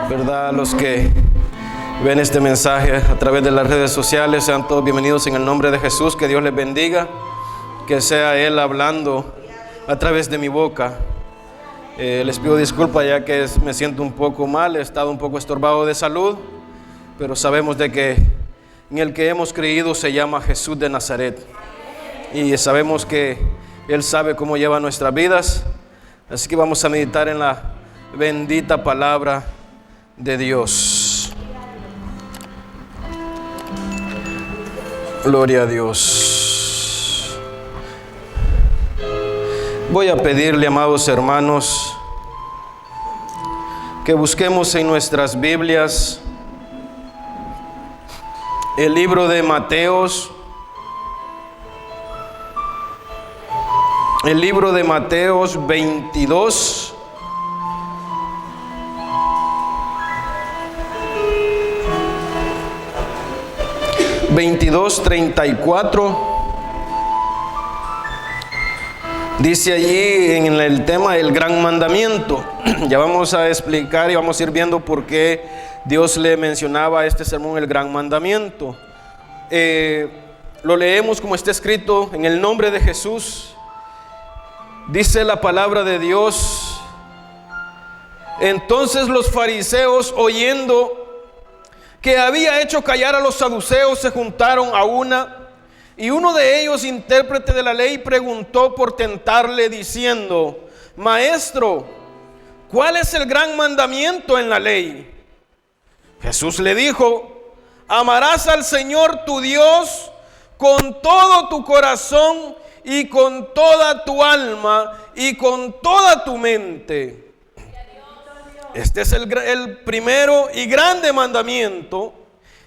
¿Verdad? Los que ven este mensaje a través de las redes sociales, sean todos bienvenidos en el nombre de Jesús. Que Dios les bendiga, que sea Él hablando a través de mi boca. Les pido disculpas ya que me siento un poco mal, he estado un poco estorbado de salud, pero sabemos de que en el que hemos creído se llama Jesús de Nazaret, y sabemos que Él sabe cómo lleva nuestras vidas. Así que vamos a meditar en la bendita palabra de Dios. Gloria a Dios. Voy a pedirle, amados hermanos, que busquemos en nuestras Biblias el libro de Mateos. El libro de Mateos 22. Veintidós 34. Dice allí en el tema el gran mandamiento. Ya vamos a explicar y vamos a ir viendo por qué Dios le mencionaba a este sermón el gran mandamiento. Lo leemos como está escrito en el nombre de Jesús. Dice la palabra de Dios: entonces los fariseos, oyendo que había hecho callar a los saduceos, se juntaron a una, y uno de ellos, intérprete de la ley, preguntó por tentarle, diciendo: Maestro, ¿cuál es el gran mandamiento en la ley? Jesús le dijo: amarás al Señor tu Dios con todo tu corazón y con toda tu alma y con toda tu mente. Este es el primero y grande mandamiento.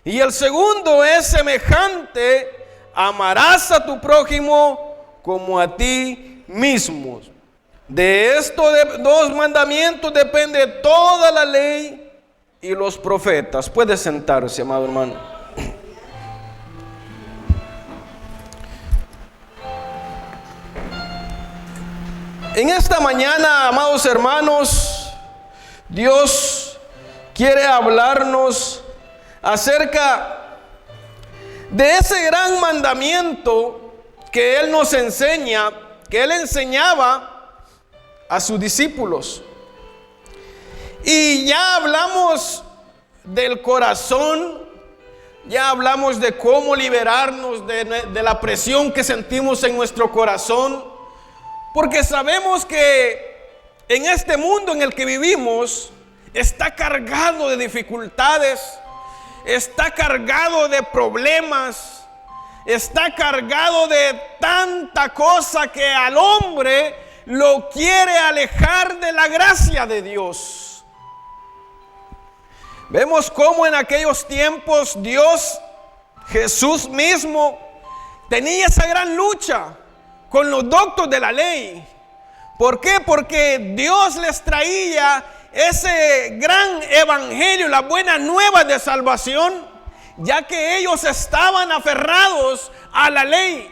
Y el segundo es semejante: amarás a tu prójimo como a ti mismo. De estos dos mandamientos depende toda la ley y los profetas. Puede sentarse, amado hermano. En esta mañana, amados hermanos, Dios quiere hablarnos acerca de ese gran mandamiento que Él nos enseña, que Él enseñaba a sus discípulos. Y ya hablamos del corazón, ya hablamos de cómo liberarnos de la presión que sentimos en nuestro corazón. Porque sabemos que en este mundo en el que vivimos está cargado de dificultades, está cargado de problemas, está cargado de tanta cosa que al hombre lo quiere alejar de la gracia de Dios. Vemos cómo en aquellos tiempos Dios, Jesús mismo, tenía esa gran lucha con los doctos de la ley. ¿Por qué? Porque Dios les traía ese gran evangelio, las buenas nuevas de salvación, ya que ellos estaban aferrados a la ley.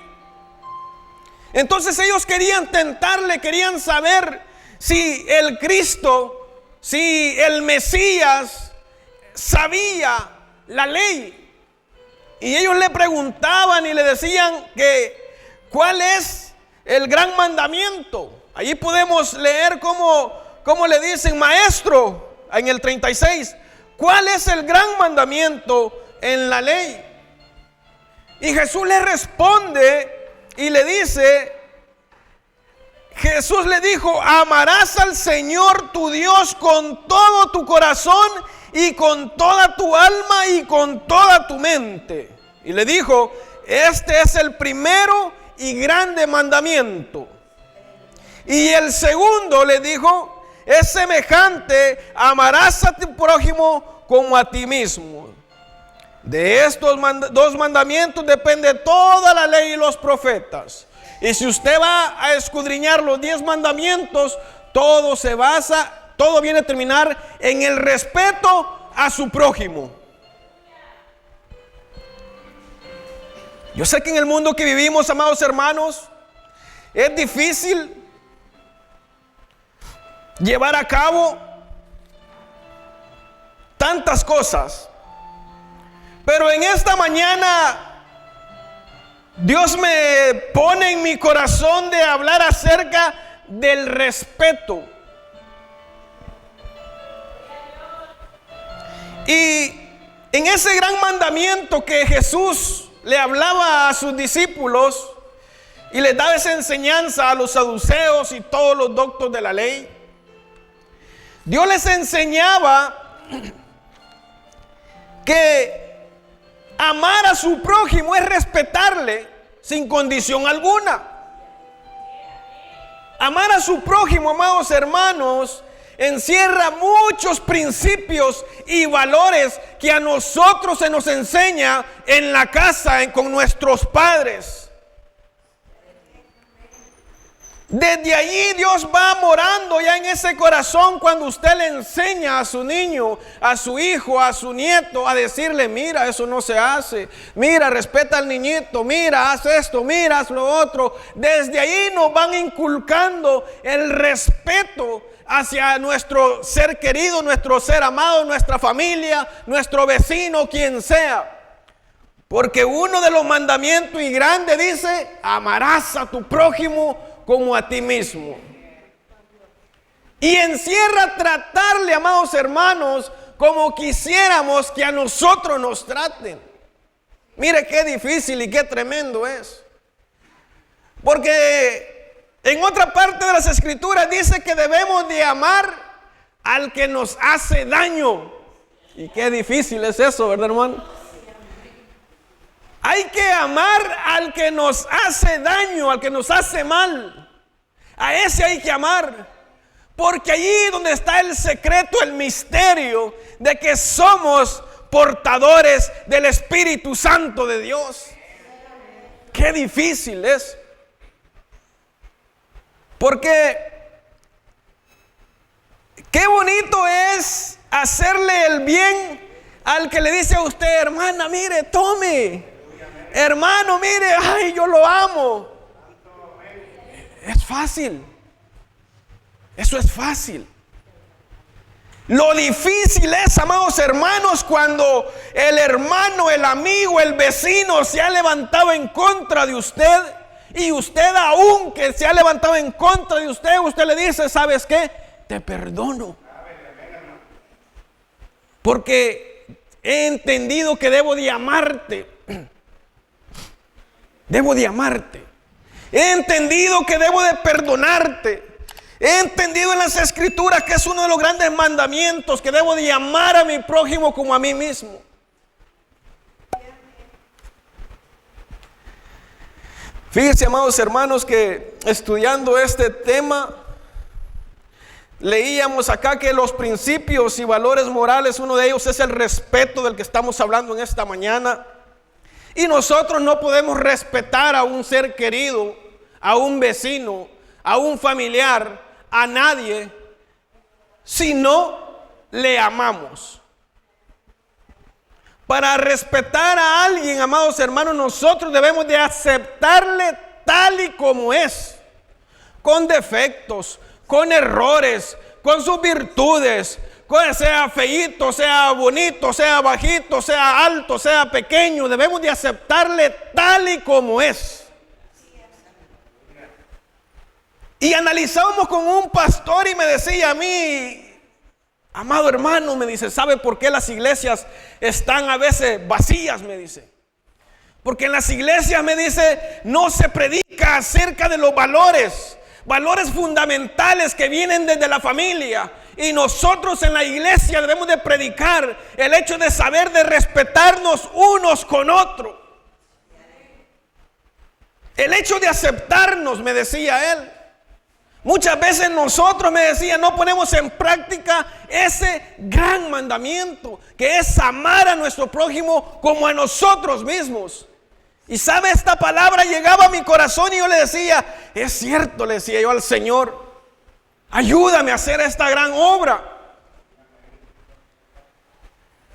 Entonces ellos querían tentarle, querían saber si el Cristo, si el Mesías sabía la ley. Y ellos le preguntaban y le decían que ¿cuál es el gran mandamiento? Allí podemos leer cómo le dicen: maestro, en el 36, ¿cuál es el gran mandamiento en la ley? Y Jesús le responde y le dice, Jesús le dijo: amarás al Señor tu Dios con todo tu corazón y con toda tu alma y con toda tu mente. Y le dijo: este es el primero y grande mandamiento. Y el segundo, le dijo, es semejante: amarás a tu prójimo como a ti mismo. De estos dos mandamientos depende toda la ley y los profetas. Y si usted va a escudriñar los 10 mandamientos, todo viene a terminar en el respeto a su prójimo. Yo sé que en el mundo que vivimos, amados hermanos, es difícil llevar a cabo tantas cosas. Pero en esta mañana Dios me pone en mi corazón de hablar acerca del respeto. Y en ese gran mandamiento que Jesús le hablaba a sus discípulos y les daba esa enseñanza a los saduceos y todos los doctos de la ley, Dios les enseñaba que amar a su prójimo es respetarle sin condición alguna. Amar a su prójimo, amados hermanos, encierra muchos principios y valores que a nosotros se nos enseña en la casa, con nuestros padres. Desde allí Dios va morando ya en ese corazón cuando usted le enseña a su niño, a su hijo, a su nieto, a decirle: mira, eso no se hace, mira, respeta al niñito, mira, haz esto, mira, haz lo otro. Desde allí nos van inculcando el respeto hacia nuestro ser querido, nuestro ser amado, nuestra familia, nuestro vecino, quien sea. Porque uno de los mandamientos y grande dice: amarás a tu prójimo como a ti mismo. Y encierra tratarle, amados hermanos, como quisiéramos que a nosotros nos traten. Mire qué difícil y qué tremendo es. Porque en otra parte de las escrituras dice que debemos de amar al que nos hace daño. Y qué difícil es eso, ¿verdad, hermano? Hay que amar al que nos hace daño, al que nos hace mal. A ese hay que amar. Porque allí donde está el secreto, el misterio de que somos portadores del Espíritu Santo de Dios. Qué difícil es. Porque qué bonito es hacerle el bien al que le dice a usted: hermana, mire, tome. Hermano, mire, ay, yo lo amo. Es fácil. Eso es fácil. Lo difícil es, amados hermanos, cuando el hermano, el amigo, el vecino se ha levantado en contra de usted, y usted, aunque se ha levantado en contra de usted, usted le dice: ¿sabes qué? Te perdono. Porque he entendido que debo de amarte. Debo de amarte. He entendido que debo de perdonarte. He entendido en las escrituras que es uno de los grandes mandamientos, que debo de amar a mi prójimo como a mí mismo. Fíjense, amados hermanos, que estudiando este tema, leíamos acá que los principios y valores morales, uno de ellos es el respeto, del que estamos hablando en esta mañana. Y nosotros no podemos respetar a un ser querido, a un vecino, a un familiar, a nadie, si no le amamos. Para respetar a alguien, amados hermanos, nosotros debemos de aceptarle tal y como es, con defectos, con errores, con sus virtudes, sea feíto, sea bonito, sea bajito, sea alto, sea pequeño. Debemos de aceptarle tal y como es. Y analizábamos con un pastor y me decía a mí: amado hermano, me dice, ¿sabe por qué las iglesias están a veces vacías? Me dice. Porque en las iglesias, me dice, no se predica acerca de los valores fundamentales que vienen desde la familia. Y nosotros en la iglesia debemos de predicar el hecho de saber de respetarnos unos con otros. El hecho de aceptarnos, me decía él. Muchas veces nosotros, me decía, no ponemos en práctica ese gran mandamiento, que es amar a nuestro prójimo como a nosotros mismos. Y sabe, esta palabra llegaba a mi corazón y yo le decía: es cierto, le decía yo al Señor, ayúdame a hacer esta gran obra.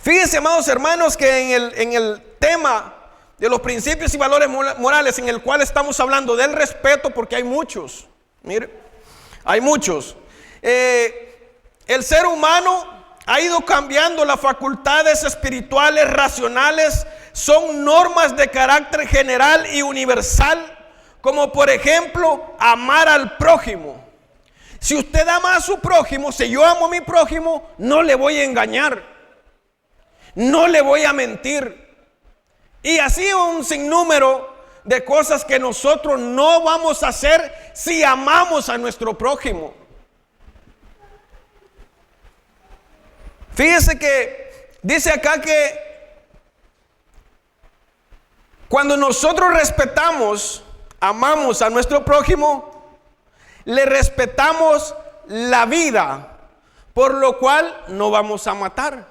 Fíjense, amados hermanos, que en el tema de los principios y valores morales, en el cual estamos hablando del respeto, porque hay muchos, mire, hay muchos. El ser humano ha ido cambiando las facultades espirituales racionales. Son normas de carácter general y universal, como por ejemplo, amar al prójimo. Si usted ama a su prójimo, si yo amo a mi prójimo, no le voy a engañar, no le voy a mentir. Y así un sinnúmero de cosas que nosotros no vamos a hacer si amamos a nuestro prójimo. Fíjese que dice acá que cuando nosotros respetamos, amamos a nuestro prójimo, le respetamos la vida, por lo cual no vamos a matar.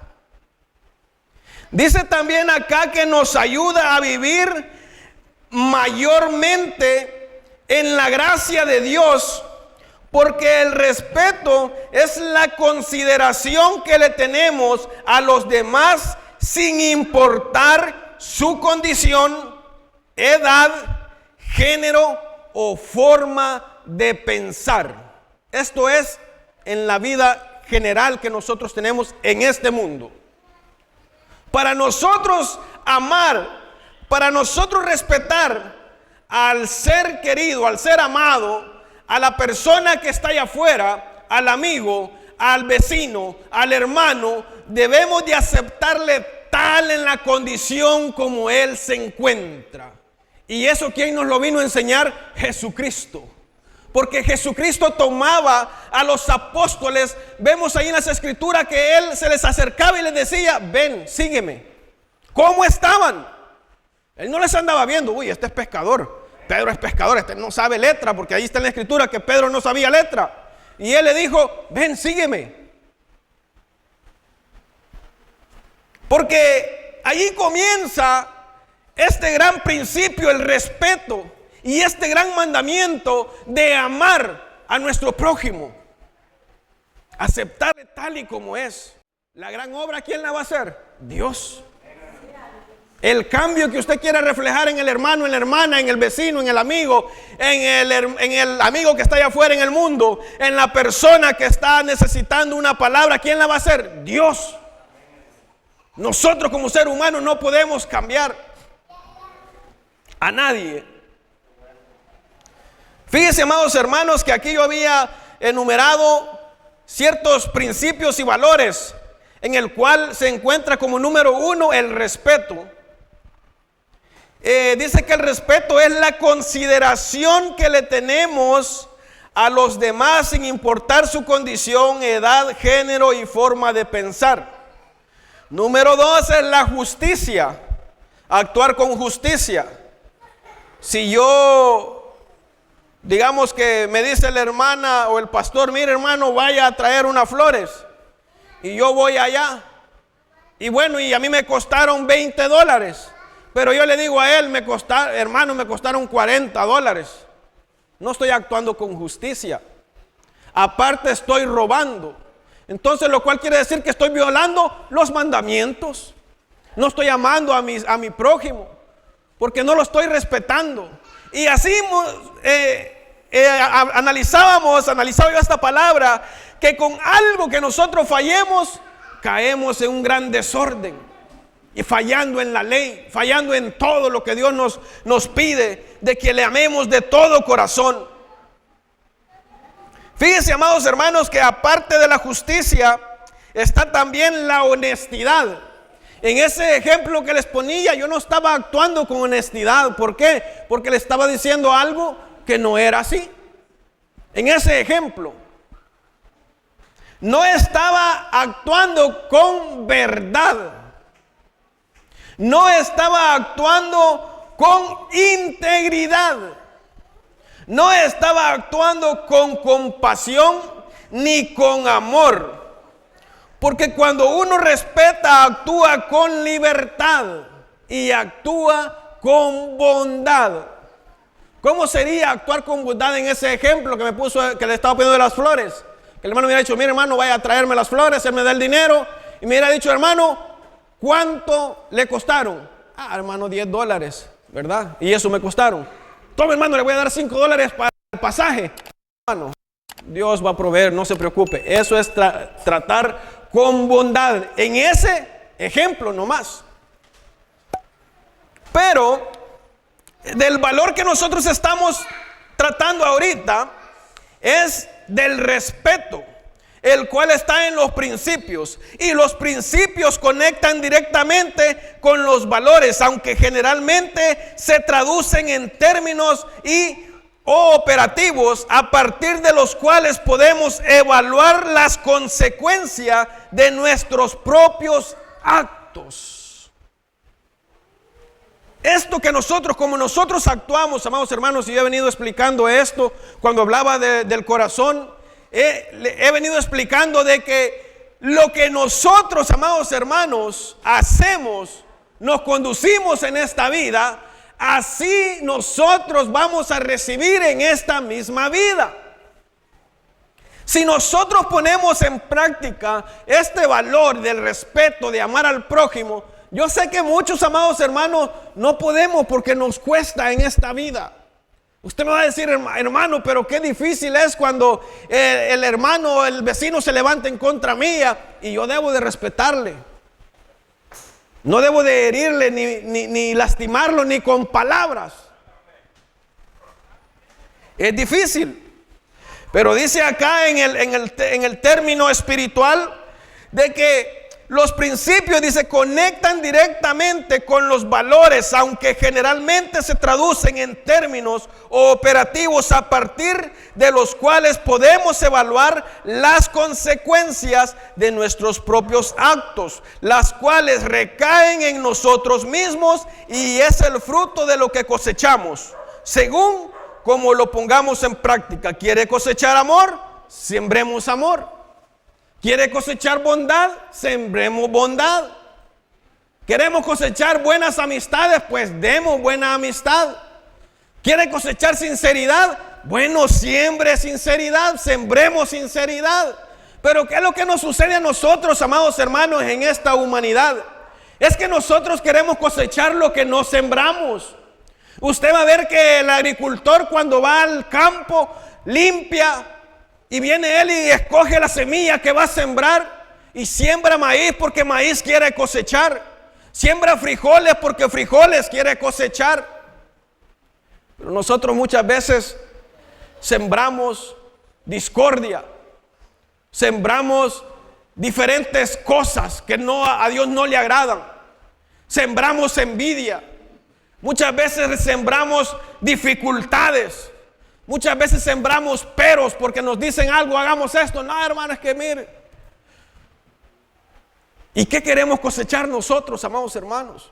Dice también acá que nos ayuda a vivir mayormente en la gracia de Dios, porque el respeto es la consideración que le tenemos a los demás sin importar su condición, edad, género o forma de pensar. Esto es en la vida general que nosotros tenemos en este mundo. Para nosotros amar, para nosotros respetar al ser querido, al ser amado, a la persona que está allá afuera, al amigo, al vecino, al hermano, debemos de aceptarle tal en la condición como él se encuentra. Y eso, ¿quién nos lo vino a enseñar? Jesucristo. Porque Jesucristo tomaba a los apóstoles, vemos ahí en las escrituras que Él se les acercaba y les decía, ven, sígueme. ¿Cómo estaban? Él no les andaba viendo, uy, este es pescador, Pedro es pescador, este no sabe letra, porque ahí está en la escritura que Pedro no sabía letra. Y Él le dijo, ven, sígueme. Porque allí comienza este gran principio, el respeto. Y este gran mandamiento de amar a nuestro prójimo, aceptarle tal y como es. La gran obra, ¿quién la va a hacer? Dios. El cambio que usted quiere reflejar en el hermano, en la hermana, en el vecino, en el amigo, en el amigo que está allá afuera en el mundo, en la persona que está necesitando una palabra, ¿quién la va a hacer? Dios. Nosotros como ser humano no podemos cambiar a nadie. Fíjense, amados hermanos, que aquí yo había enumerado ciertos principios y valores en el cual se encuentra como número 1 el respeto. Dice que el respeto es la consideración que le tenemos a los demás sin importar su condición, edad, género y forma de pensar. Número 2 es la justicia, actuar con justicia. Si yo, digamos que me dice la hermana o el pastor, mire hermano, vaya a traer unas flores, y yo voy allá, y bueno, y a mí me costaron $20, pero yo le digo a él, hermano, me costaron $40. No estoy actuando con justicia, aparte estoy robando. Entonces, lo cual quiere decir que estoy violando los mandamientos. No estoy amando a mi prójimo, porque no lo estoy respetando. Y así analizaba yo esta palabra, que con algo que nosotros fallemos, caemos en un gran desorden. Y fallando en la ley, fallando en todo lo que Dios nos pide, de que le amemos de todo corazón. Fíjense, amados hermanos, que aparte de la justicia, está también la honestidad. En ese ejemplo que les ponía, yo no estaba actuando con honestidad. ¿Por qué? Porque le estaba diciendo algo que no era así. En ese ejemplo, no estaba actuando con verdad. No estaba actuando con integridad. No estaba actuando con compasión ni con amor. Porque cuando uno respeta, actúa con libertad y actúa con bondad. ¿Cómo sería actuar con bondad en ese ejemplo que me puso, que le estaba pidiendo de las flores? Que el hermano me hubiera dicho, mire hermano, vaya a traerme las flores, él me da el dinero. Y me hubiera dicho, hermano, ¿cuánto le costaron? Hermano, $10, ¿verdad? Y eso me costaron. Toma hermano, le voy a dar $5 para el pasaje. Hermano, Dios va a proveer, no se preocupe. Eso es tratar con bondad. En ese ejemplo nomás. Pero del valor que nosotros estamos tratando ahorita es del respeto, el cual está en los principios. Y los principios conectan directamente con los valores, aunque generalmente se traducen en términos o operativos a partir de los cuales podemos evaluar las consecuencias de nuestros propios actos. Esto que nosotros, como nosotros actuamos, amados hermanos, y yo he venido explicando esto cuando hablaba del corazón, he venido explicando de que lo que nosotros, amados hermanos, hacemos, nos conducimos en esta vida, así nosotros vamos a recibir en esta misma vida. Si nosotros ponemos en práctica este valor del respeto, de amar al prójimo, yo sé que muchos, amados hermanos, no podemos porque nos cuesta en esta vida. Usted me va a decir, hermano, pero qué difícil es cuando el hermano, el vecino se levanta en contra mía y yo debo de respetarle. No debo de herirle ni lastimarlo ni con palabras. Es difícil. Pero dice acá en el término espiritual de que los principios, dice, conectan directamente con los valores, aunque generalmente se traducen en términos operativos a partir de los cuales podemos evaluar las consecuencias de nuestros propios actos, las cuales recaen en nosotros mismos y es el fruto de lo que cosechamos, según como lo pongamos en práctica. ¿Quiere cosechar amor? Sembremos amor. ¿Quiere cosechar bondad? Sembremos bondad. ¿Queremos cosechar buenas amistades? Pues demos buena amistad. ¿Quiere cosechar sinceridad? Bueno, siembre sinceridad, sembremos sinceridad. Pero ¿qué es lo que nos sucede a nosotros, amados hermanos, en esta humanidad? Es que nosotros queremos cosechar lo que no sembramos. Usted va a ver que el agricultor, cuando va al campo, limpia, y viene él y escoge la semilla que va a sembrar y siembra maíz porque maíz quiere cosechar. Siembra frijoles porque frijoles quiere cosechar. Pero nosotros muchas veces sembramos discordia. Sembramos diferentes cosas que a Dios no le agradan. Sembramos envidia. Muchas veces sembramos dificultades. Muchas veces sembramos peros porque nos dicen algo, hagamos esto. No, hermanos, que mire. ¿Y qué queremos cosechar nosotros, amados hermanos?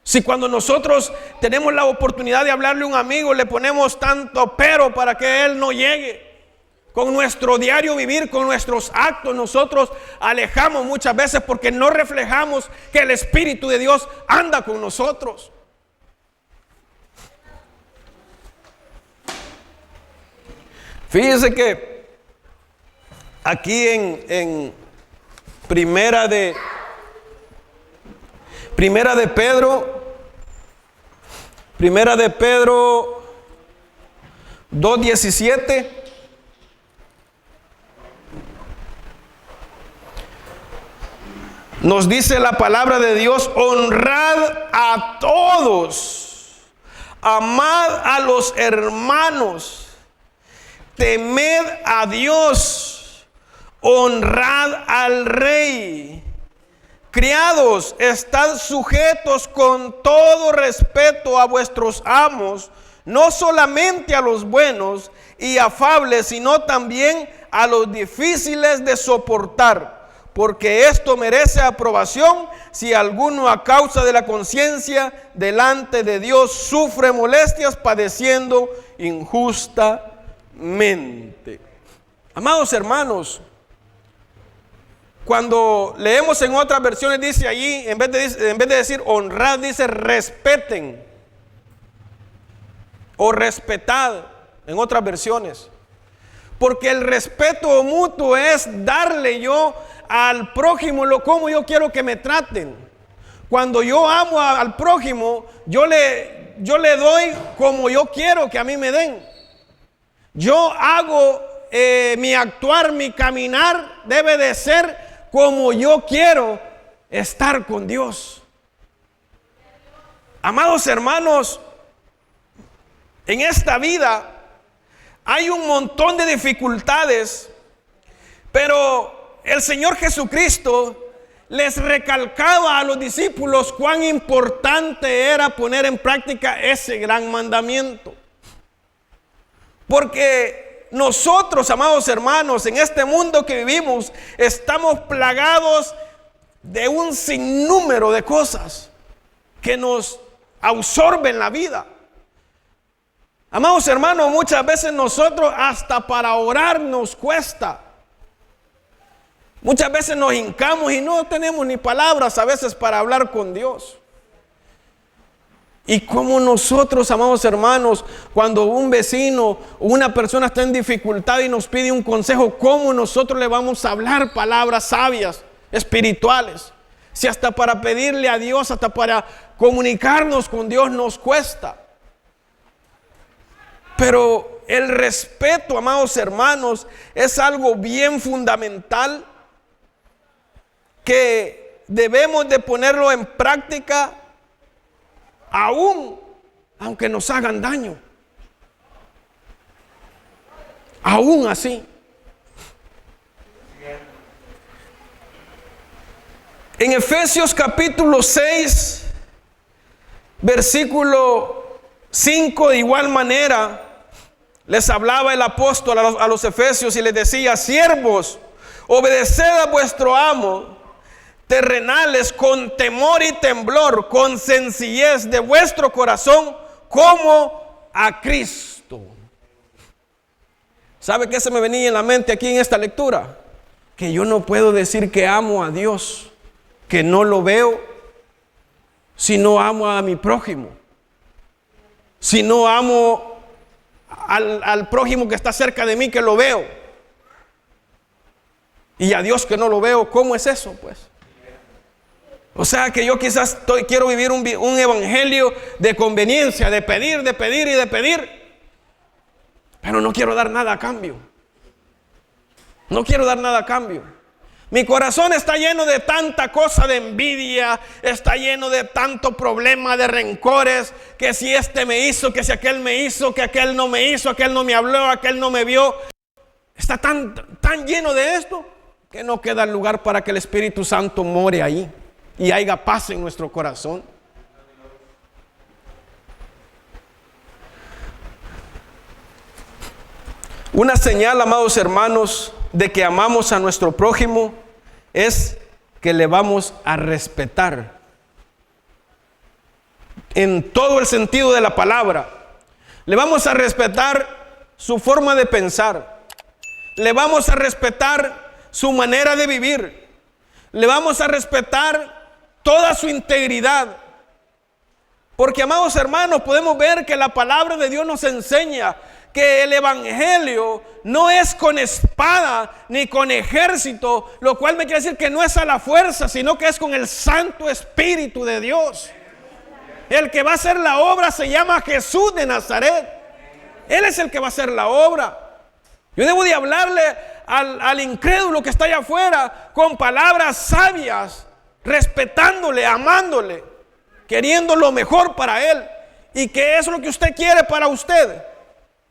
Si cuando nosotros tenemos la oportunidad de hablarle a un amigo, le ponemos tanto pero para que él no llegue. Con nuestro diario vivir, con nuestros actos, nosotros alejamos muchas veces porque no reflejamos que el Espíritu de Dios anda con nosotros. Fíjense que aquí en Primera de Pedro 2:17 nos dice la palabra de Dios: honrad a todos, amad a los hermanos, temed a Dios, honrad al rey. Criados, estad sujetos con todo respeto a vuestros amos, no solamente a los buenos y afables, sino también a los difíciles de soportar, porque esto merece aprobación si alguno a causa de la conciencia delante de Dios sufre molestias padeciendo injustamente. Amados hermanos, cuando leemos en otras versiones dice allí, en vez de decir honrad, dice respeten o respetad en otras versiones, porque el respeto mutuo es darle yo al prójimo como yo quiero que me traten. Cuando yo amo al prójimo, yo le doy como yo quiero que a mí me den. Yo hago mi actuar, mi caminar debe de ser como yo quiero estar con Dios. Amados hermanos, en esta vida hay un montón de dificultades, pero el Señor Jesucristo les recalcaba a los discípulos cuán importante era poner en práctica ese gran mandamiento. Porque nosotros, amados hermanos, en este mundo que vivimos, estamos plagados de un sinnúmero de cosas que nos absorben la vida. Amados hermanos, muchas veces nosotros hasta para orar nos cuesta. Muchas veces nos hincamos y no tenemos ni palabras a veces para hablar con Dios. Y como nosotros, amados hermanos, cuando un vecino o una persona está en dificultad y nos pide un consejo, ¿cómo nosotros le vamos a hablar palabras sabias, espirituales? Si hasta para pedirle a Dios, hasta para comunicarnos con Dios nos cuesta. Pero el respeto, amados hermanos, es algo bien fundamental que debemos de ponerlo en práctica aún aunque nos hagan daño. Aún así. En Efesios capítulo 6, versículo 5, de igual manera, les hablaba el apóstol a los efesios y les decía: siervos, obedeced a vuestro amo terrenales con temor y temblor, con sencillez de vuestro corazón, como a Cristo. ¿Sabe qué se me venía en la mente aquí en esta lectura? Que yo no puedo decir que amo a Dios, que no lo veo, si no amo a mi prójimo, si no amo al prójimo que está cerca de mí, que lo veo, y a Dios que no lo veo. ¿Cómo es eso, pues? O sea que yo quizás quiero vivir un evangelio de conveniencia, de pedir y de pedir, pero no quiero dar nada a cambio. No quiero dar nada a cambio. Mi corazón está lleno de tanta cosa, de envidia, está lleno de tanto problema, de rencores, que si este me hizo, que si aquel me hizo, que aquel no me hizo, aquel no me habló, aquel no me vio. Está tan lleno de esto que no queda lugar para que el Espíritu Santo more ahí y haya paz en nuestro corazón. Una señal, amados hermanos, de que amamos a nuestro prójimo es que le vamos a respetar en todo el sentido de la palabra. Le vamos a respetar su forma de pensar, le vamos a respetar su manera de vivir, le vamos a respetar toda su integridad. Porque, amados hermanos, podemos ver que la palabra de Dios nos enseña que el evangelio no es con espada ni con ejército, lo cual me quiere decir que no es a la fuerza, sino que es con el Santo Espíritu de Dios. El que va a hacer la obra se llama Jesús de Nazaret. Él es el que va a hacer la obra. Yo debo de hablarle al incrédulo que está allá afuera con palabras sabias, respetándole, amándole, queriendo lo mejor para él. ¿Y qué es lo que usted quiere para usted?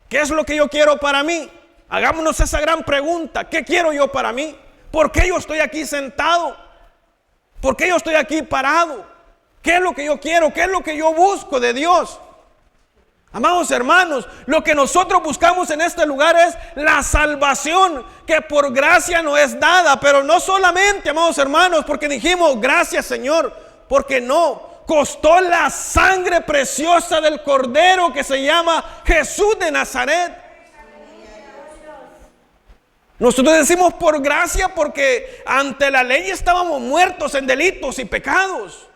¿Qué es lo que yo quiero para mí? Hagámonos esa gran pregunta. ¿Qué quiero yo para mí? ¿Por qué yo estoy aquí sentado? ¿Por qué yo estoy aquí parado? ¿Qué es lo que yo quiero? ¿Qué es lo que yo busco de Dios? Amados hermanos, lo que nosotros buscamos en este lugar es la salvación que por gracia nos es dada. Pero no solamente, amados hermanos, porque dijimos gracias, Señor, porque no. Costó la sangre preciosa del Cordero que se llama Jesús de Nazaret. Nosotros decimos por gracia porque ante la ley estábamos muertos en delitos y pecados.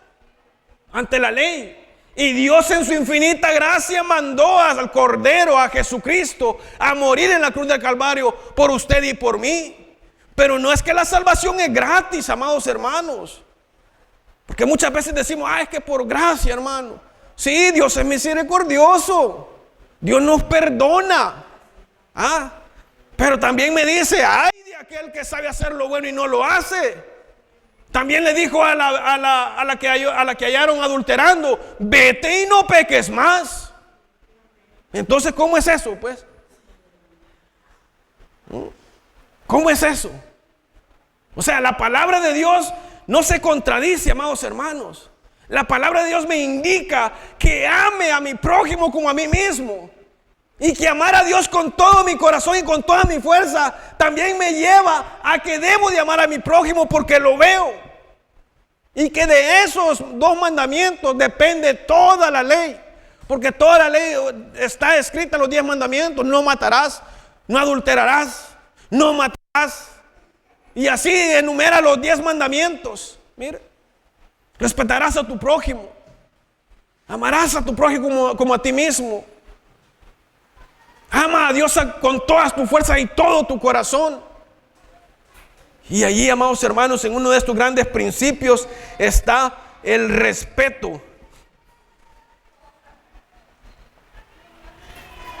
Ante la ley. Y Dios en su infinita gracia mandó al Cordero, a Jesucristo, a morir en la cruz del Calvario por usted y por mí. Pero no es que la salvación es gratis, amados hermanos. Porque muchas veces decimos, es que por gracia, hermano. Sí, Dios es misericordioso. Dios nos perdona. Pero también me dice, ay de aquel que sabe hacer lo bueno y no lo hace. También le dijo a la que hallaron adulterando, vete y no peques más. Entonces, ¿cómo es eso, pues? ¿Cómo es eso? O sea, la palabra de Dios no se contradice, amados hermanos. La palabra de Dios me indica que ame a mi prójimo como a mí mismo. Y que amar a Dios con todo mi corazón y con toda mi fuerza también me lleva a que debo de amar a mi prójimo porque lo veo. Y que de esos dos mandamientos depende toda la ley. Porque toda la ley está escrita en los 10 mandamientos. No matarás, no adulterarás, no matarás. Y así enumera los 10 mandamientos. Mire, respetarás a tu prójimo. Amarás a tu prójimo como a ti mismo. Ama a Dios con todas tus fuerzas y todo tu corazón. Y allí, amados hermanos, en uno de estos grandes principios está el respeto.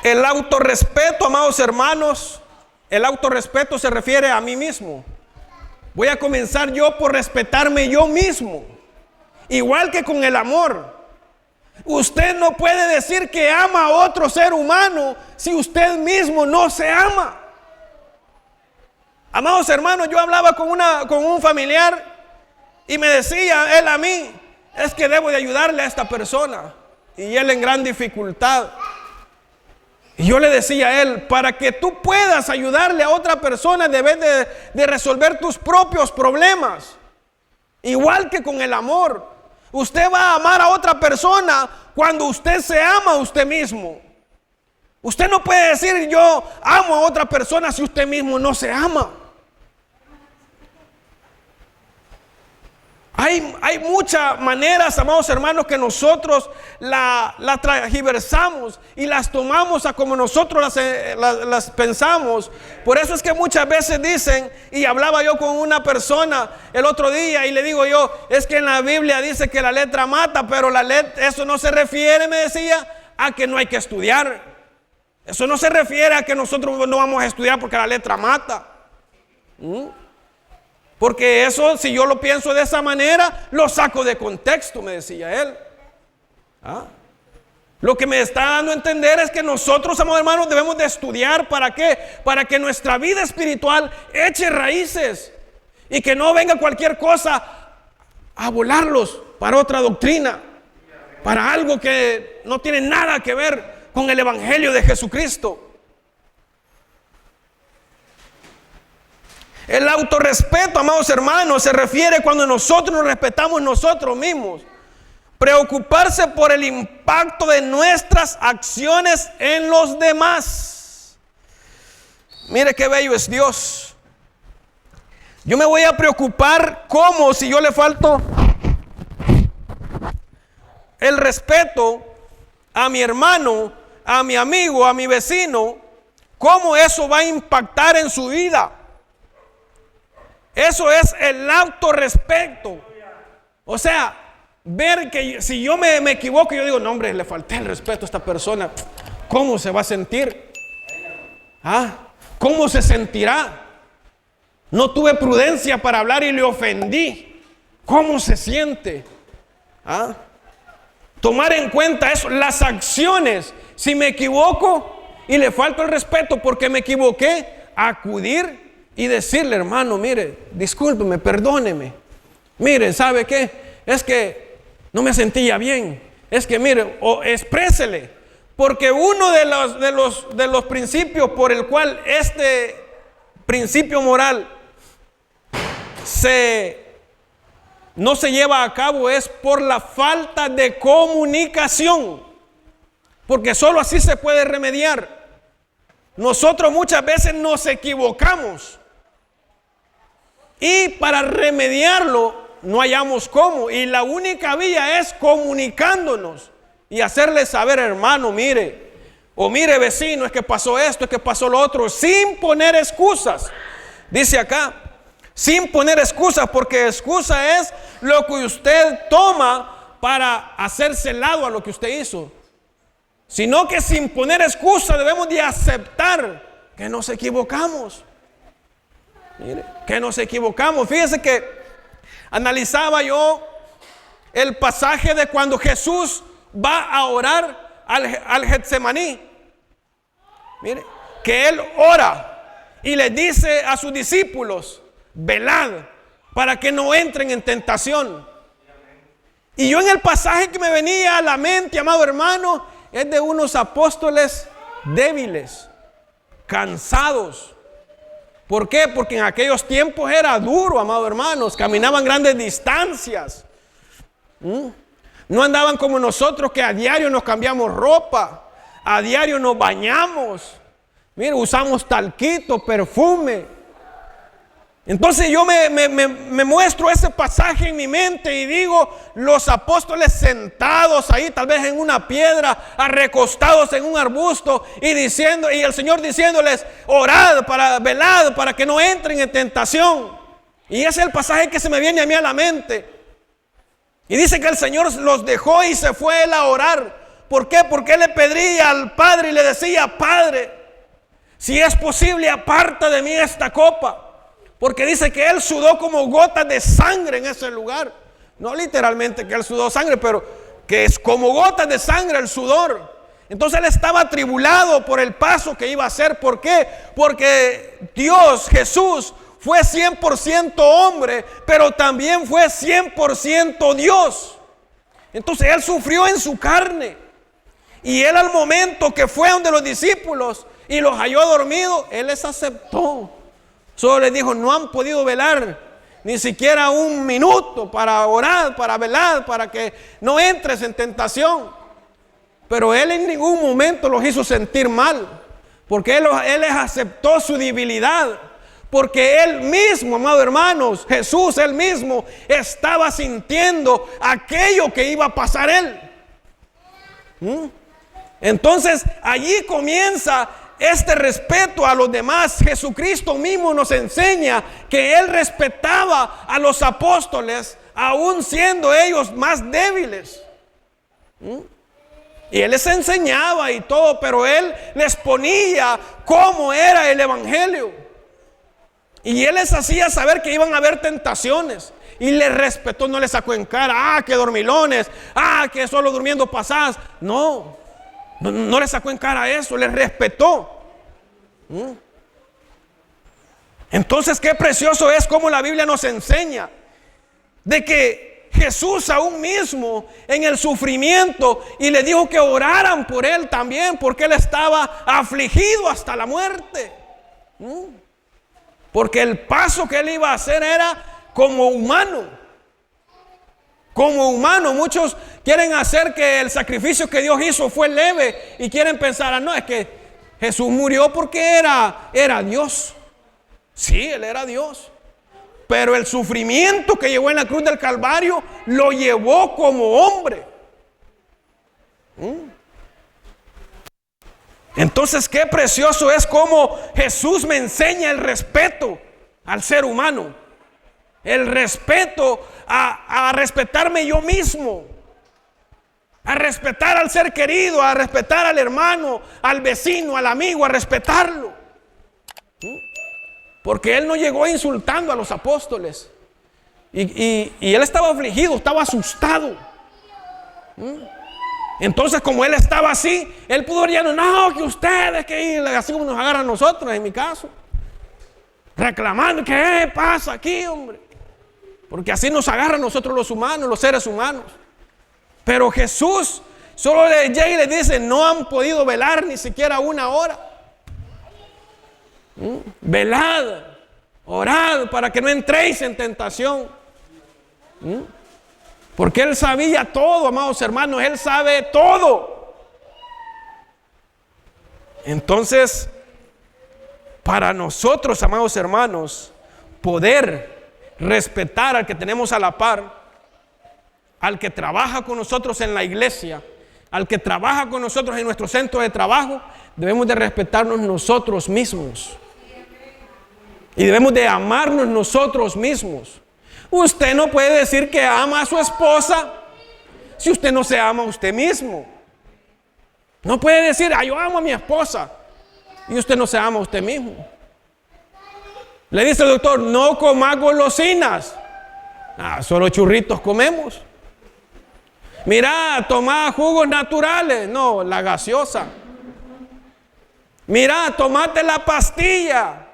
El autorrespeto, amados hermanos, el autorrespeto se refiere a mí mismo. Voy a comenzar yo por respetarme yo mismo. Igual que con el amor. Usted no puede decir que ama a otro ser humano si usted mismo no se ama. Amados hermanos, yo hablaba con un familiar y me decía él a mí, es que debo de ayudarle a esta persona. Y él en gran dificultad. Y yo le decía a él, para que tú puedas ayudarle a otra persona, debes de resolver tus propios problemas. Igual que con el amor. Usted va a amar a otra persona cuando usted se ama a usted mismo. Usted no puede decir yo amo a otra persona si usted mismo no se ama. Hay muchas maneras, amados hermanos, que nosotros la transgiversamos y las tomamos a como nosotros las pensamos. Por eso es que muchas veces dicen, y hablaba yo con una persona el otro día y le digo yo, es que en la Biblia dice que la letra mata, pero eso no se refiere, me decía, a que no hay que estudiar. Eso no se refiere a que nosotros no vamos a estudiar porque la letra mata. Porque eso, si yo lo pienso de esa manera, lo saco de contexto, me decía él. Lo que me está dando a entender es que nosotros, amados hermanos, debemos de estudiar. ¿Para qué? Para que nuestra vida espiritual eche raíces y que no venga cualquier cosa a volarlos para otra doctrina, para algo que no tiene nada que ver con el evangelio de Jesucristo. El autorrespeto, amados hermanos, se refiere cuando nosotros nos respetamos nosotros mismos. Preocuparse por el impacto de nuestras acciones en los demás. Mire qué bello es Dios. Yo me voy a preocupar como si yo le falto el respeto a mi hermano, a mi amigo, a mi vecino, cómo eso va a impactar en su vida. Eso es el autorrespeto. O sea, ver que si yo me equivoco, yo digo, no hombre, le falté el respeto a esta persona. ¿Cómo se va a sentir? ¿Cómo se sentirá? No tuve prudencia para hablar y le ofendí. ¿Cómo se siente? Tomar en cuenta eso, las acciones. Si me equivoco y le falto el respeto porque me equivoqué, acudir y decirle, hermano, mire, discúlpeme, perdóneme. Mire, ¿sabe qué? Es que no me sentía bien. Es que, mire, o exprésele. Porque uno de los principios por el cual este principio moral no se lleva a cabo es por la falta de comunicación. Porque solo así se puede remediar. Nosotros muchas veces nos equivocamos. Y para remediarlo no hallamos cómo. Y la única vía es comunicándonos y hacerle saber, hermano, mire, o mire vecino, es que pasó esto, es que pasó lo otro, sin poner excusas. Dice acá, sin poner excusas, porque excusa es lo que usted toma para hacerse lado a lo que usted hizo. Sino que sin poner excusa debemos de aceptar que nos equivocamos. Mire, que nos equivocamos. Fíjese que analizaba yo el pasaje de cuando Jesús va a orar al Getsemaní. Mire, que Él ora y le dice a sus discípulos: velad para que no entren en tentación. Y yo en el pasaje que me venía a la mente, amado hermano, es de unos apóstoles débiles, cansados. ¿Por qué? Porque en aquellos tiempos era duro, amado hermanos, caminaban grandes distancias. No andaban como nosotros, que a diario nos cambiamos ropa, a diario nos bañamos. Mira, usamos talquito, perfume. Entonces yo me muestro ese pasaje en mi mente y digo, los apóstoles sentados ahí, tal vez en una piedra, recostados en un arbusto, y el Señor diciéndoles: orad, velad, para que no entren en tentación. Y ese es el pasaje que se me viene a mí a la mente. Y dice que el Señor los dejó y se fue Él a orar. ¿Por qué? Porque Él le pedía al Padre y le decía: Padre, si es posible, aparta de mí esta copa. Porque dice que Él sudó como gotas de sangre en ese lugar. No literalmente que Él sudó sangre, pero que es como gotas de sangre el sudor. Entonces Él estaba atribulado por el paso que iba a hacer. ¿Por qué? Porque Dios, Jesús, fue 100% hombre, pero también fue 100% Dios. Entonces Él sufrió en su carne. Y Él, al momento que fue donde los discípulos y los halló dormidos, Él les aceptó. Solo les dijo: no han podido velar ni siquiera un minuto para orar, para velar, para que no entres en tentación. Pero Él en ningún momento los hizo sentir mal, porque Él les aceptó su debilidad. Porque Él mismo, amados hermanos, Jesús, Él mismo estaba sintiendo aquello que iba a pasar Él. Entonces allí comienza este respeto a los demás. Jesucristo mismo nos enseña que Él respetaba a los apóstoles, aún siendo ellos más débiles. Y Él les enseñaba y todo, pero Él les ponía cómo era el evangelio. Y Él les hacía saber que iban a haber tentaciones. Y les respetó, no les sacó en cara: que dormilones, que solo durmiendo pasadas. No le sacó en cara eso, les respetó. Entonces, qué precioso es como la Biblia nos enseña de que Jesús aún mismo en el sufrimiento, y le dijo que oraran por Él también, porque Él estaba afligido hasta la muerte. Porque el paso que Él iba a hacer era como humano. Como humano. Muchos quieren hacer que el sacrificio que Dios hizo fue leve y quieren pensar: no, es que Jesús murió porque era Dios. Sí, Él era Dios. Pero el sufrimiento que llevó en la cruz del Calvario lo llevó como hombre. Entonces, qué precioso es como Jesús me enseña el respeto al ser humano. El respeto a respetarme yo mismo. A respetar al ser querido, a respetar al hermano, al vecino, al amigo, a respetarlo. Porque Él no llegó insultando a los apóstoles. Y Él estaba afligido, estaba asustado. Entonces, como Él estaba así, Él pudo decir: no, que ustedes, que así como nos agarran a nosotros, en mi caso, reclamando: ¿qué pasa aquí, hombre? Porque así nos agarran a nosotros los humanos, los seres humanos. Pero Jesús solo le llega y le dice: no han podido velar ni siquiera una hora. Velad, orad para que no entréis en tentación. Porque Él sabía todo, amados hermanos. Él sabe todo. Entonces, para nosotros, amados hermanos, poder respetar al que tenemos a la par, al que trabaja con nosotros en la iglesia, al que trabaja con nosotros en nuestro centro de trabajo, debemos de respetarnos nosotros mismos. Y debemos de amarnos nosotros mismos. Usted no puede decir que ama a su esposa si usted no se ama a usted mismo. No puede decir: yo amo a mi esposa. y usted no se ama a usted mismo. Le dice el doctor, no comas golosinas. Solo churritos comemos. Mira, toma jugos naturales. No, la gaseosa. Mira, tomate la pastilla.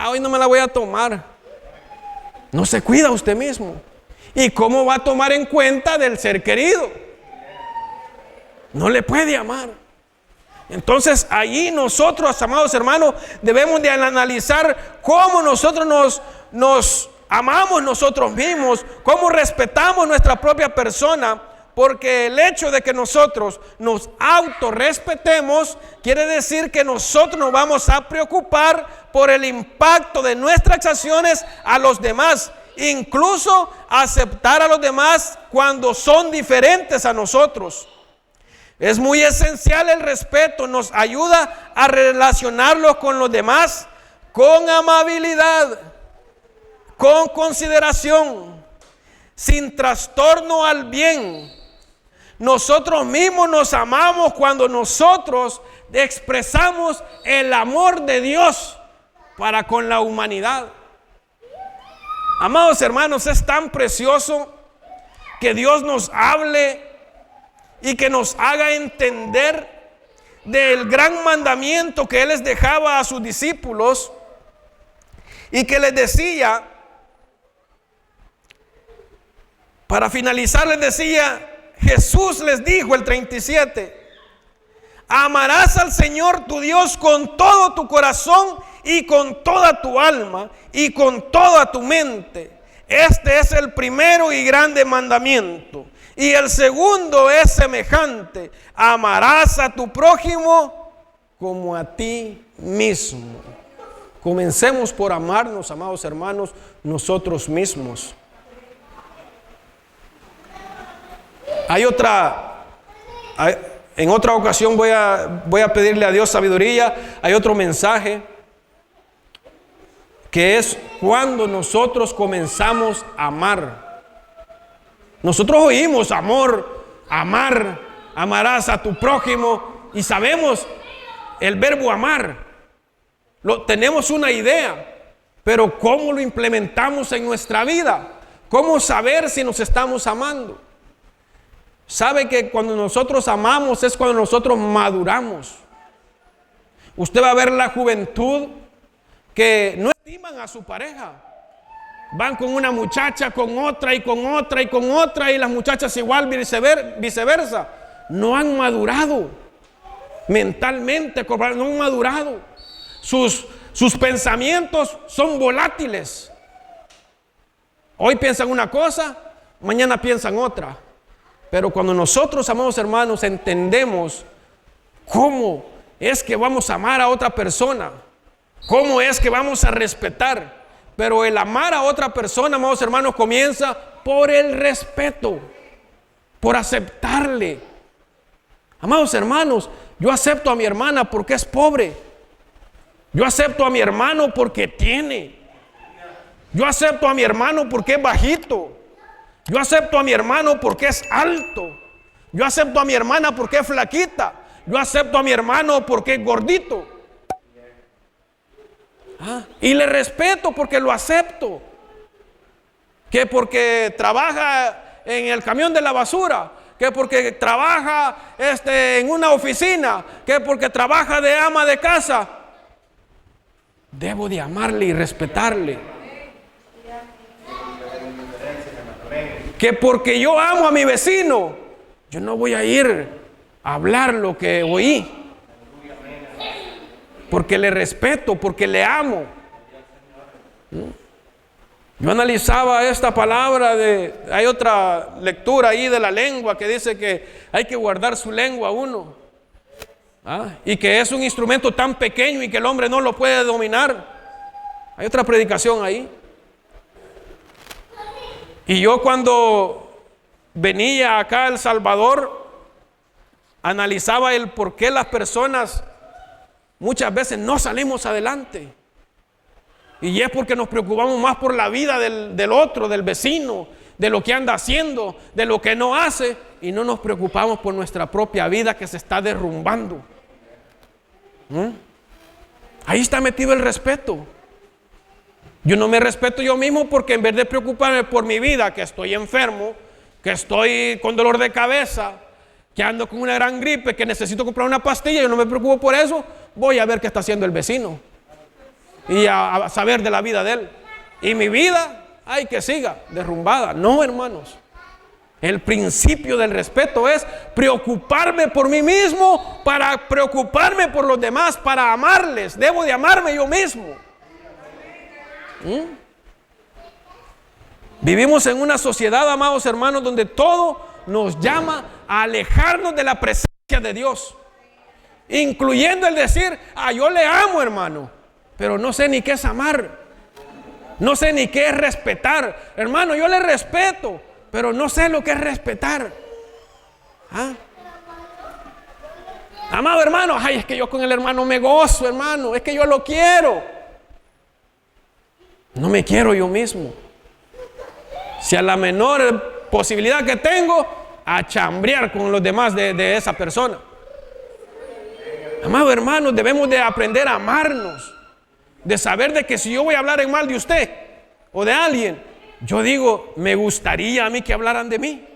Hoy no me la voy a tomar. No se cuida usted mismo. ¿Y cómo va a tomar en cuenta del ser querido? No le puede amar. Entonces allí nosotros, amados hermanos, debemos de analizar cómo nosotros nos amamos nosotros mismos, cómo respetamos nuestra propia persona, porque el hecho de que nosotros nos autorrespetemos quiere decir que nosotros nos vamos a preocupar por el impacto de nuestras acciones a los demás, incluso aceptar a los demás cuando son diferentes a nosotros. Es muy esencial el respeto, nos ayuda a relacionarlos con los demás con amabilidad, con consideración, sin trastorno al bien. Nosotros mismos nos amamos cuando nosotros expresamos el amor de Dios para con la humanidad. Amados hermanos, es tan precioso que Dios nos hable y que nos haga entender del gran mandamiento que Él les dejaba a sus discípulos y que les decía, para finalizar les decía, Jesús les dijo el 37, amarás al Señor tu Dios con todo tu corazón y con toda tu alma y con toda tu mente. Este es el primero y grande mandamiento. Y el segundo es semejante, amarás a tu prójimo como a ti mismo. Comencemos por amarnos, amados hermanos, nosotros mismos. En otra ocasión voy a pedirle a Dios sabiduría. Hay otro mensaje que es cuando nosotros comenzamos a amar. Nosotros oímos amor, amar, amarás a tu prójimo y sabemos el verbo amar. Tenemos una idea, pero ¿cómo lo implementamos en nuestra vida? ¿Cómo saber si nos estamos amando? Sabe que cuando nosotros amamos es cuando nosotros maduramos. Usted va a ver la juventud que no estiman a su pareja. Van con una muchacha, con otra y con otra y con otra, y las muchachas igual, viceversa. No han madurado mentalmente, no han madurado. Sus pensamientos son volátiles. Hoy piensan una cosa, mañana piensan otra. Pero cuando nosotros, amados hermanos, entendemos cómo es que vamos a amar a otra persona, cómo es que vamos a respetar. Pero el amar a otra persona, amados hermanos, comienza por el respeto, por aceptarle. Amados hermanos, yo acepto a mi hermana porque es pobre. Yo acepto a mi hermano porque tiene. Yo acepto a mi hermano porque es bajito. Yo acepto a mi hermano porque es alto. Yo acepto a mi hermana porque es flaquita. Yo acepto a mi hermano porque es gordito. Y le respeto porque lo acepto. Que porque trabaja en el camión de la basura, que porque trabaja en una oficina, que porque trabaja de ama de casa. Debo de amarle y respetarle. Que porque yo amo a mi vecino, yo no voy a ir a hablar lo que oí. Porque le respeto, porque le amo. Yo analizaba esta palabra hay otra lectura ahí de la lengua que dice que hay que guardar su lengua uno. Y que es un instrumento tan pequeño y que el hombre no lo puede dominar. Hay otra predicación ahí. Y yo cuando venía acá a El Salvador, analizaba el por qué las personas muchas veces no salimos adelante. Y es porque nos preocupamos más por la vida del otro, del vecino, de lo que anda haciendo, de lo que no hace, y no nos preocupamos por nuestra propia vida que se está derrumbando. Ahí está metido el respeto. Yo no me respeto yo mismo porque en vez de preocuparme por mi vida, que estoy enfermo, que estoy con dolor de cabeza, que ando con una gran gripe, que necesito comprar una pastilla, yo no me preocupo por eso, voy a ver qué está haciendo el vecino y a saber de la vida de él. Y mi vida, ay, que siga derrumbada. No, hermanos. El principio del respeto es preocuparme por mí mismo para preocuparme por los demás, para amarles. Debo de amarme yo mismo. Vivimos en una sociedad, amados hermanos, donde todo nos llama a alejarnos de la presencia de Dios, incluyendo el decir, yo le amo, hermano, pero no sé ni qué es amar, no sé ni qué es respetar. Hermano, yo le respeto, pero no sé lo que es respetar. Amado hermano, ay, es que yo con el hermano me gozo, hermano, es que yo lo quiero. No me quiero yo mismo. Si a la menor posibilidad que tengo, a chambrear con los demás de esa persona. Amado hermano, debemos de aprender a amarnos, de saber de que si yo voy a hablar en mal de usted o de alguien, yo digo, me gustaría a mí que hablaran de mí.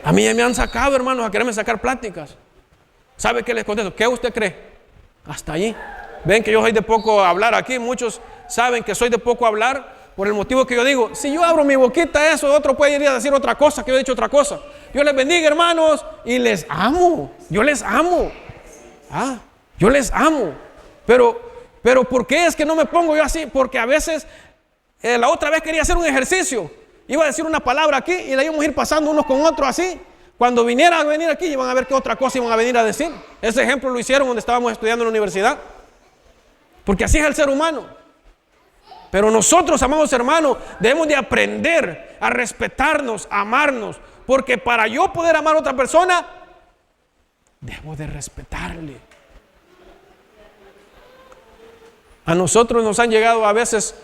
A mí ya me han sacado, hermanos, a quererme sacar pláticas. ¿Sabe qué les contesto? ¿Qué usted cree? Hasta allí. Ven que yo soy de poco hablar aquí. Muchos saben que soy de poco hablar por el motivo que yo digo, si yo abro mi boquita, eso otro puede ir a decir otra cosa, que yo he dicho otra cosa. Yo les bendiga, hermanos, y les amo. Yo les amo. Yo les amo. Pero ¿por qué es que no me pongo yo así? Porque a veces, la otra vez quería hacer un ejercicio. Iba a decir una palabra aquí y la íbamos a ir pasando unos con otros así. Cuando vinieran a venir aquí, iban a ver qué otra cosa iban a venir a decir. Ese ejemplo lo hicieron donde estábamos estudiando en la universidad. Porque así es el ser humano. Pero nosotros, amados hermanos, debemos de aprender a respetarnos, a amarnos. Porque para yo poder amar a otra persona, debo de respetarle. A nosotros nos han llegado a veces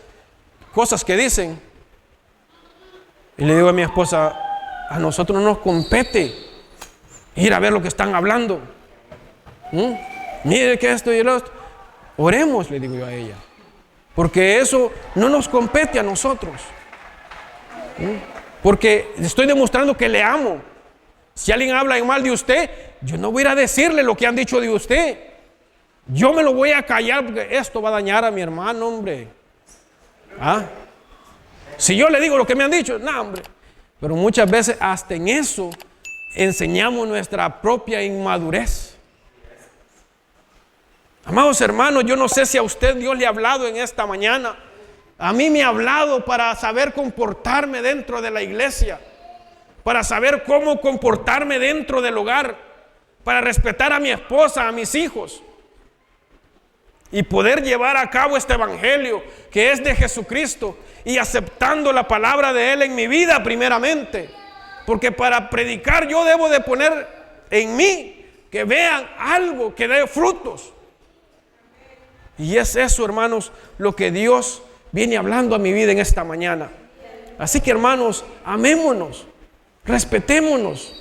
cosas que dicen. Y le digo a mi esposa, a nosotros no nos compete ir a ver lo que están hablando. Mire que esto y lo otro. Oremos, le digo yo a ella. Porque eso no nos compete a nosotros. Porque estoy demostrando que le amo. Si alguien habla en mal de usted, yo no voy a ir a decirle lo que han dicho de usted. Yo me lo voy a callar porque esto va a dañar a mi hermano, hombre. Si yo le digo lo que me han dicho, no, hombre. Pero muchas veces hasta en eso enseñamos nuestra propia inmadurez. Amados hermanos, yo no sé si a usted Dios le ha hablado en esta mañana. A mí me ha hablado para saber comportarme dentro de la iglesia, para saber cómo comportarme dentro del hogar, para respetar a mi esposa, a mis hijos y poder llevar a cabo este evangelio que es de Jesucristo y aceptando la palabra de Él en mi vida primeramente. Porque para predicar yo debo de poner en mí que vean algo que dé frutos. Y es eso, hermanos, lo que Dios viene hablando a mi vida en esta mañana. Así que, hermanos, amémonos, respetémonos.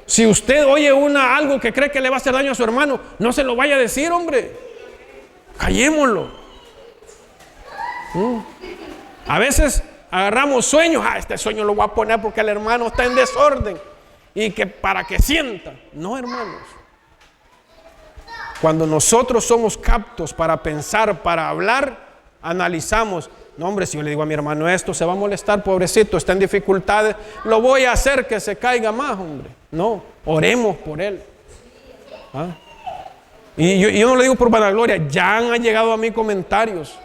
Si usted oye algo que cree que le va a hacer daño a su hermano, no se lo vaya a decir, hombre. Callémoslo. A veces agarramos sueños. Este sueño lo voy a poner porque el hermano está en desorden y que para que sienta. No, hermanos. Cuando nosotros somos captos para pensar, para hablar, analizamos. No, hombre, si yo le digo a mi hermano esto, se va a molestar, pobrecito, está en dificultades, lo voy a hacer que se caiga más, hombre. No, oremos por él. Y yo no lo digo por vanagloria, ya han llegado a mí comentarios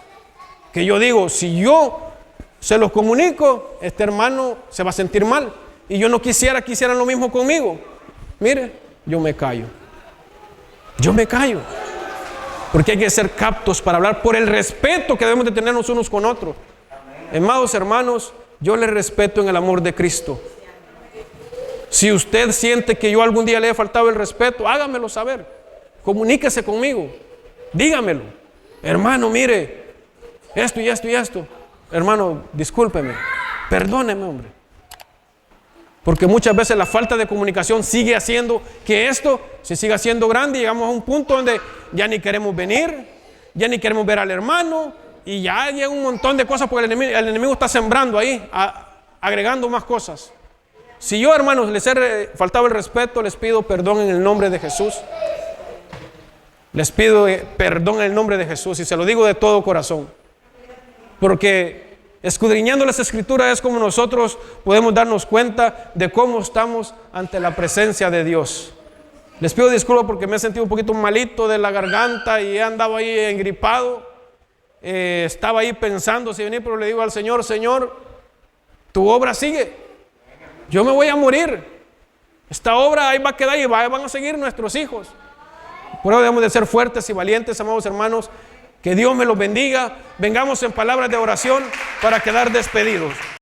que yo digo, si yo se los comunico, este hermano se va a sentir mal. Y yo no quisiera que hicieran lo mismo conmigo. Mire, yo me callo. Yo me callo. Porque hay que ser captos para hablar por el respeto que debemos de tenernos unos con otros. Amados hermanos, yo les respeto en el amor de Cristo. Si usted siente que yo algún día le he faltado el respeto, hágamelo saber. Comuníquese conmigo. Dígamelo. Hermano, mire, esto y esto y esto. Hermano, discúlpeme. Perdóneme, hombre. Porque muchas veces la falta de comunicación sigue haciendo que esto se siga haciendo grande y llegamos a un punto donde ya ni queremos venir, ya ni queremos ver al hermano y ya llega un montón de cosas porque el enemigo está sembrando ahí, agregando más cosas. Si yo, hermanos, les he faltado el respeto, les pido perdón en el nombre de Jesús. Les pido perdón en el nombre de Jesús y se lo digo de todo corazón. Porque escudriñando las Escrituras es como nosotros podemos darnos cuenta de cómo estamos ante la presencia de Dios. Les pido disculpas porque me he sentido un poquito malito de la garganta y he andado ahí engripado. Estaba ahí pensando si venir, pero le digo al Señor, Señor, tu obra sigue. Yo me voy a morir. Esta obra ahí va a quedar y van a seguir nuestros hijos. Por eso debemos de ser fuertes y valientes, amados hermanos. Que Dios me los bendiga. Vengamos en palabras de oración para quedar despedidos.